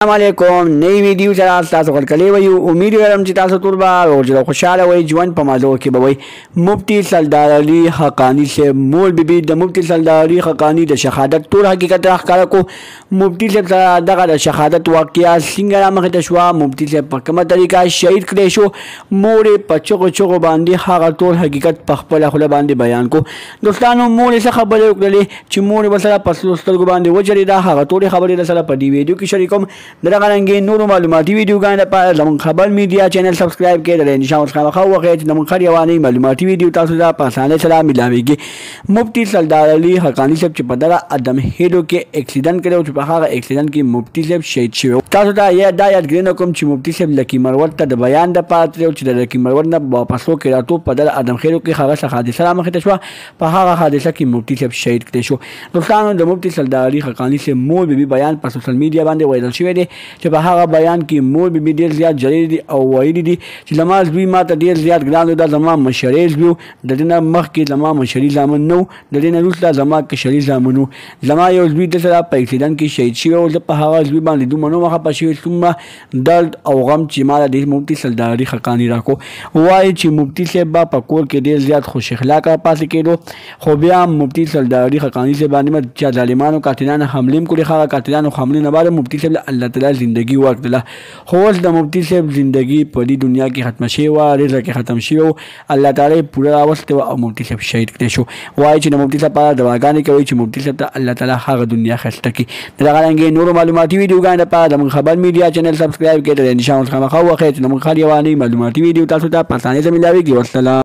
السلام علیکم نئی ویډیو سره تاسو ورکړلې وي امید لرم چې تاسو ټول به او خوشاله وئ ژوند په مازو کې به وئ مفتی سردار علي حقانی سے مول بیبي د مفتی سردار علي حقانی د شهادت ټول حقیقت راښکاره کو مفتی صاحب سره دغه د شهادت واقعیا څنګه رامخې ته شوه مفتی صاحب په کومه طریقه شهید کړی شو مور په چغو باندې هغه ټول حقیقت په خپله خوله باندې بیان کو دوستانو مور څه خبرې وکړلې چې مور به سره په سرو سترګو باندې وجړېده هغه ټولې خبرې سره په دې ویډیو کې شریکوم دغه رنګې نورو معلوماتي ویډیوګانو لپاره زموږ خبر میډیا چینل سبسکرایب کړئ د نشان ورڅخه خو وخت د موږ هر یوانې معلوماتي ویډیو تاسو ته په اسانۍ سره ملاويږي مفتی سردار علي حقانی صاحب چې په دغه ادم هیلو کې اکسیډنټ کړو چې په هغه اکسیډنټ کې مفتی صاحب شهید شوی تاسو ته یادګرینه کوم چې مفتی صاحب لکی مرور ته د بیان د پاتې چې د لکی مرور نه واپسو کې راتو په دغه ادم هیلو کې هغه حادثه رامخې ته شو په هغه حادثه کې مفتی صاحب شهید کړي شو دوستانو د مفتی سردار علي حقانی صاحب مور بیبي بیان په سوشل میډیا باندې وایرل شوی دی چې په هغه بیان کې مور بیبي ډېر زیات جړې دي او ویلي دي چې زما زوی ماته ډېر زیات ګران دی دا زما مشري زوی د دې نه مخکې زما مشري زامن نو د دې نه وروسته زما کشري زامن وو زما یو زوی د سره په اکسیډنټ کې شهید شوی او زه په هغه زوی باندې دومره نو مخه شوی څومره درد او غم چې ما د مفتی سردار علي حقانی راکو وایي چې مفتی صاحب په کور کې ډېر زیات خوش اخلاقه پاتې کېدو خو بیا مفتی سردار علي حقانی صاحب باندې چې ظالمانو قاتلانو حمله کړې هغه قاتلانو حمله نه بعد مفتی صاحب الله تعالی زندگی ورکړله خو اوس د مفتی صاحب زندگی په دې دنیا کې ختم شوی و رزق ختم شوی الله تعالی پوره راوسته او مفتی صاحب شهید کړي شو وایي چې د مفتی صاحب په دعاګانې کوي چې مفتی صاحب ته الله تعالی هغه دنیا خسته کړي دغه رنګې نورو معلوماتي ویډیوګانو لپاره زموږ خبر میډیا چینل سبسکرایب کړئ د نشان ورڅخه مخه وخت نو موږ خالي وانه معلوماتي ویډیو تاسو ته په اسانۍ سره ملاويږي والسلام